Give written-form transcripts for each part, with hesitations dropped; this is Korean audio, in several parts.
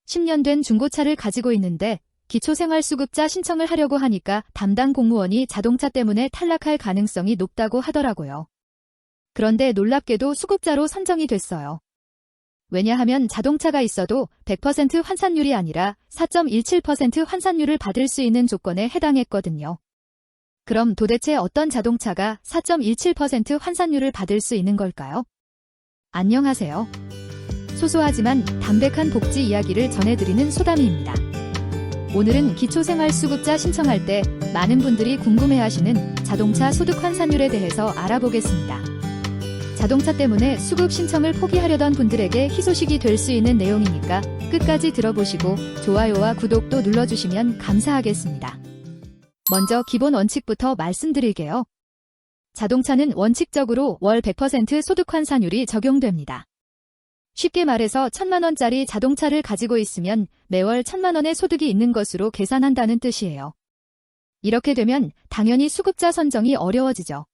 10년 된 중고차를 가지고 있는데 기초생활수급자 신청을 하려고 하니까 담당 공무원이 자동차 때문에 탈락할 가능성이 높다고 하더라고요. 그런데 놀랍게도 수급자로 선정이 됐어요. 왜냐하면 자동차가 있어도 100% 환산율이 아니라 4.17% 환산율을 받을 수 있는 조건에 해당했거든요. 그럼 도대체 어떤 자동차가 4.17% 환산율을 받을 수 있는 걸까요? 안녕하세요. 소소하지만 담백한 복지 이야기를 전해드리는 소담이입니다. 오늘은 기초생활수급자 신청할 때 많은 분들이 궁금해하시는 자동차 소득 환산율에 대해서 알아보겠습니다. 자동차 때문에 수급 신청을 포기하려던 분들에게 희소식이 될 수 있는 내용이니까 끝까지 들어보시고 좋아요와 구독도 눌러주시면 감사하겠습니다. 먼저 기본 원칙부터 말씀드릴게요. 자동차는 원칙적으로 월 100% 소득 환산율이 적용됩니다. 쉽게 말해서 1,000만원짜리 자동차를 가지고 있으면 매월 1,000만원의 소득이 있는 것으로 계산한다는 뜻이에요. 이렇게 되면 당연히 수급자 선정이 어려워지죠.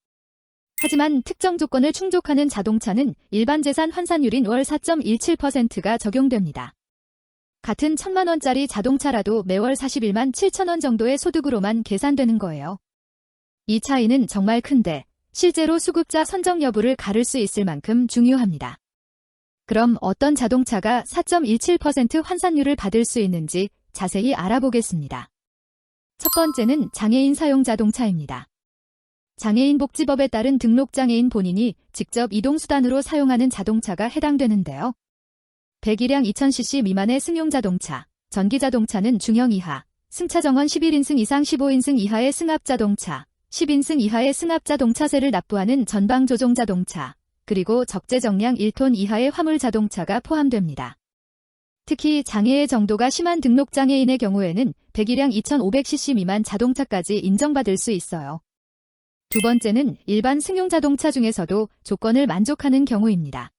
하지만 특정 조건을 충족하는 자동차는 일반 재산 환산율인 월 4.17%가 적용됩니다. 같은 1,000만원짜리 자동차라도 매월 41만 7천원 정도의 소득으로만 계산되는 거예요. 이 차이는 정말 큰데 실제로 수급자 선정 여부를 가를 수 있을 만큼 중요합니다. 그럼 어떤 자동차가 4.17% 환산율을 받을 수 있는지 자세히 알아보겠습니다. 첫 번째는 장애인 사용 자동차입니다. 장애인 복지법에 따른 등록장애인 본인이 직접 이동수단으로 사용하는 자동차가 해당되는데요. 배기량 2000cc 미만의 승용자동차, 전기자동차는 중형 이하, 승차 정원 11인승 이상 15인승 이하의 승합자동차, 10인승 이하의 승합자동차세를 납부하는 전방조종자동차, 그리고 적재정량 1톤 이하의 화물자동차가 포함됩니다. 특히 장애의 정도가 심한 등록장애인의 경우에는 배기량 2500cc 미만 자동차까지 인정받을 수 있어요. 두 번째는 일반 승용자동차 중에서도 조건을 만족하는 경우입니다.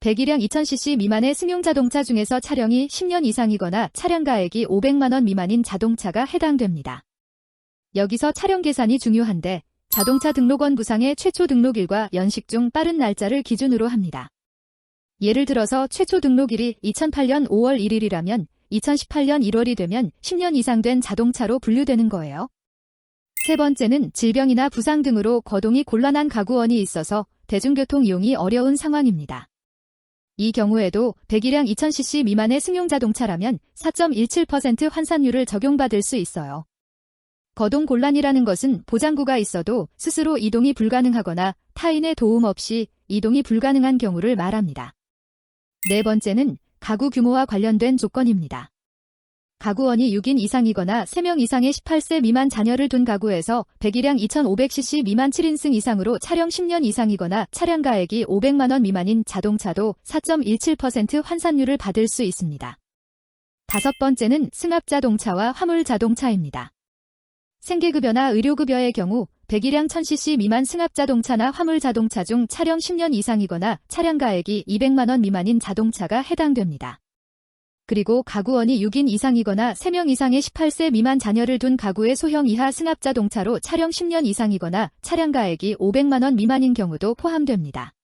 배기량 2000cc 미만의 승용자동차 중에서 차량이 10년 이상이거나 차량가액이 500만원 미만인 자동차가 해당됩니다. 여기서 차량 계산이 중요한데 자동차 등록원 부상의 최초 등록일과 연식 중 빠른 날짜를 기준으로 합니다. 예를 들어서 최초 등록일이 2008년 5월 1일이라면 2018년 1월이 되면 10년 이상 된 자동차로 분류되는 거예요. 세 번째는 질병이나 부상 등으로 거동이 곤란한 가구원이 있어서 대중교통 이용이 어려운 상황입니다. 이 경우에도 배기량 2000cc 미만의 승용자동차라면 4.17% 환산율을 적용받을 수 있어요. 거동 곤란이라는 것은 보장구가 있어도 스스로 이동이 불가능하거나 타인의 도움 없이 이동이 불가능한 경우를 말합니다. 네 번째는 가구 규모와 관련된 조건입니다. 가구원이 6인 이상이거나 3명 이상의 18세 미만 자녀를 둔 가구에서 배기량 2500cc 미만 7인승 이상으로 차량 10년 이상이거나 차량가액이 500만원 미만인 자동차도 4.17% 환산율을 받을 수 있습니다. 다섯 번째는 승합자동차와 화물자동차입니다. 생계급여나 의료급여의 경우 배기량 1000cc 미만 승합자동차나 화물자동차 중 차량 10년 이상이거나 차량가액이 200만원 미만인 자동차가 해당됩니다. 그리고 가구원이 6인 이상이거나 3명 이상의 18세 미만 자녀를 둔 가구의 소형 이하 승합자동차로 차량 10년 이상이거나 차량가액이 500만원 미만인 경우도 포함됩니다.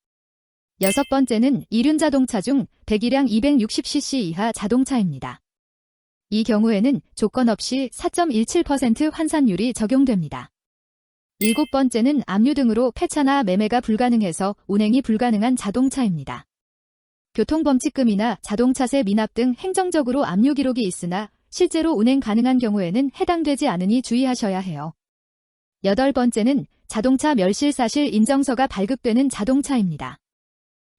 여섯 번째는 이륜자동차 중 배기량 260cc 이하 자동차입니다. 이 경우에는 조건 없이 4.17% 환산율이 적용됩니다. 일곱 번째는 압류 등으로 폐차나 매매가 불가능해서 운행이 불가능한 자동차입니다. 교통범칙금이나 자동차세 미납 등 행정적으로 압류 기록이 있으나 실제로 운행 가능한 경우에는 해당되지 않으니 주의하셔야 해요. 여덟 번째는 자동차 멸실사실 인정서가 발급되는 자동차입니다.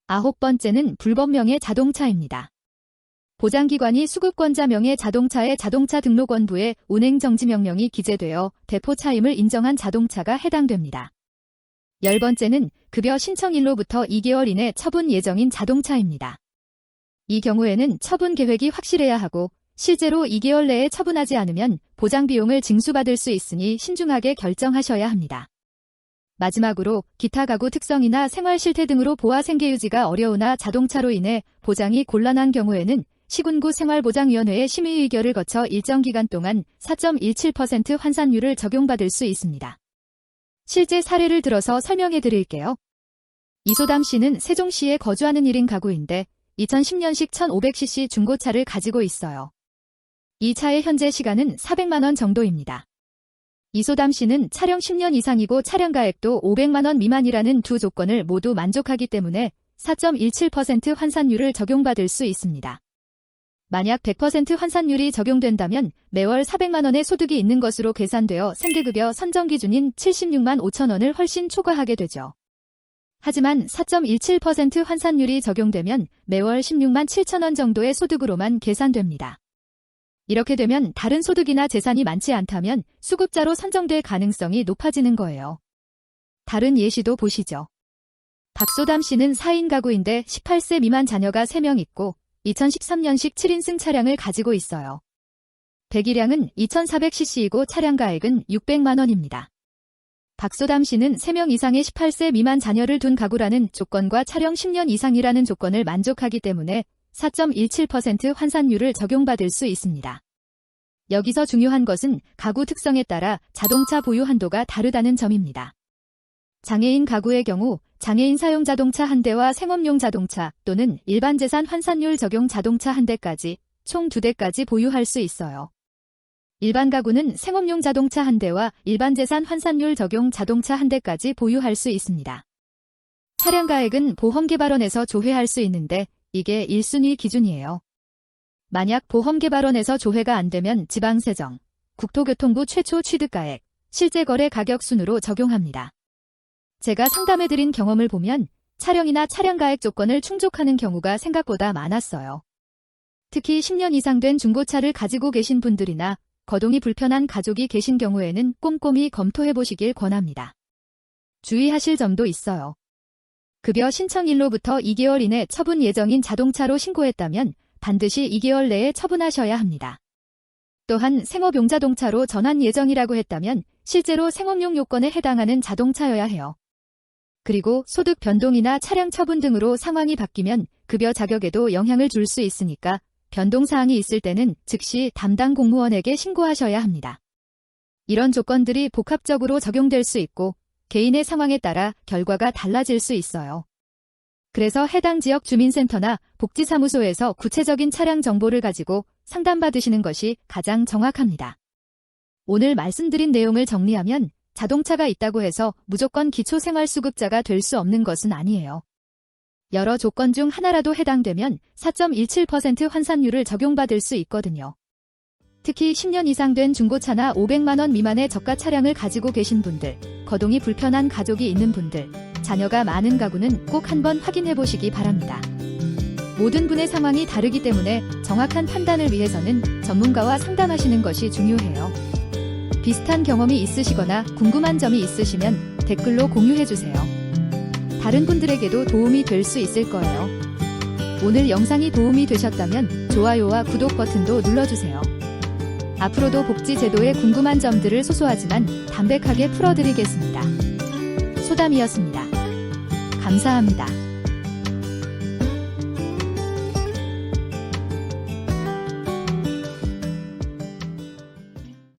아홉 번째는 불법명의 자동차입니다. 보장기관이 수급권자 명의 자동차의 자동차 등록원부에 운행정지명령이 기재되어 대포 차임을 인정한 자동차가 해당됩니다. 열 번째는 급여 신청일로부터 2개월 이내 처분 예정인 자동차입니다. 이 경우에는 처분 계획이 확실해야 하고 실제로 2개월 내에 처분하지 않으면 보장비용을 징수받을 수 있으니 신중하게 결정하셔야 합니다. 마지막으로 기타 가구 특성이나 생활 실태 등으로 보아 생계유지가 어려우나 자동차로 인해 보장이 곤란한 경우에는 시군구 생활보장위원회의 심의 의결을 거쳐 일정 기간 동안 4.17% 환산율을 적용받을 수 있습니다. 실제 사례를 들어서 설명해 드릴게요. 이소담 씨는 세종시에 거주하는 1인 가구인데 2010년식 1500cc 중고차를 가지고 있어요. 이 차의 현재 시가는 400만 원 정도입니다. 이소담 씨는 차량 10년 이상이고 차량 가액도 500만 원 미만이라는 두 조건을 모두 만족하기 때문에 4.17% 환산율을 적용받을 수 있습니다. 만약 100% 환산율이 적용된다면 매월 400만 원의 소득이 있는 것으로 계산되어 생계급여 선정 기준인 76만 5천 원을 훨씬 초과하게 되죠. 하지만 4.17% 환산율이 적용되면 매월 16만 7천 원 정도의 소득으로만 계산됩니다. 이렇게 되면 다른 소득이나 재산이 많지 않다면 수급자로 선정될 가능성이 높아지는 거예요. 다른 예시도 보시죠. 박소담 씨는 4인 가구인데 18세 미만 자녀가 3명 있고 2013년식 7인승 차량을 가지고 있어요. 배기량은 2400cc이고 차량 가액은 600만 원입니다. 박소담 씨는 3명 이상의 18세 미만 자녀를 둔 가구라는 조건과 차량 10년 이상이라는 조건을 만족하기 때문에 4.17% 환산율을 적용받을 수 있습니다. 여기서 중요한 것은 가구 특성에 따라 자동차 보유 한도가 다르다는 점입니다. 장애인 가구의 경우 장애인 사용 자동차 한 대와 생업용 자동차 또는 일반 재산 환산율 적용 자동차 한 대까지 총 2대까지 보유할 수 있어요. 일반 가구는 생업용 자동차 한 대와 일반 재산 환산율 적용 자동차 한 대까지 보유할 수 있습니다. 차량 가액은 보험개발원에서 조회할 수 있는데 이게 1순위 기준이에요. 만약 보험개발원에서 조회가 안 되면 지방세정, 국토교통부 최초 취득가액, 실제거래 가격 순으로 적용합니다. 제가 상담해드린 경험을 보면 차량이나 차량 가액 조건을 충족하는 경우가 생각보다 많았어요. 특히 10년 이상 된 중고차를 가지고 계신 분들이나 거동이 불편한 가족이 계신 경우에는 꼼꼼히 검토해보시길 권합니다. 주의하실 점도 있어요. 급여 신청일로부터 2개월 이내 처분 예정인 자동차로 신고했다면 반드시 2개월 내에 처분하셔야 합니다. 또한 생업용 자동차로 전환 예정이라고 했다면 실제로 생업용 요건에 해당하는 자동차여야 해요. 그리고 소득 변동이나 차량 처분 등으로 상황이 바뀌면 급여 자격에도 영향을 줄 수 있으니까 변동사항이 있을 때는 즉시 담당 공무원에게 신고하셔야 합니다. 이런 조건들이 복합적으로 적용될 수 있고 개인의 상황에 따라 결과가 달라질 수 있어요. 그래서 해당 지역 주민센터나 복지사무소에서 구체적인 차량 정보를 가지고 상담받으시는 것이 가장 정확합니다. 오늘 말씀드린 내용을 정리하면 자동차가 있다고 해서 무조건 기초생활수급자가 될 수 없는 것은 아니에요. 여러 조건 중 하나라도 해당되면 4.17% 환산율을 적용받을 수 있거든요. 특히 10년 이상 된 중고차나 500만 원 미만의 저가 차량을 가지고 계신 분들, 거동이 불편한 가족이 있는 분들, 자녀가 많은 가구는 꼭 한번 확인해 보시기 바랍니다. 모든 분의 상황이 다르기 때문에 정확한 판단을 위해서는 전문가와 상담하시는 것이 중요해요. 비슷한 경험이 있으시거나 궁금한 점이 있으시면 댓글로 공유해 주세요. 다른 분들에게도 도움이 될 수 있을 거예요. 오늘 영상이 도움이 되셨다면 좋아요와 구독 버튼도 눌러주세요. 앞으로도 복지 제도에 궁금한 점들을 소소하지만 담백하게 풀어드리겠습니다. 소담이었습니다. 감사합니다.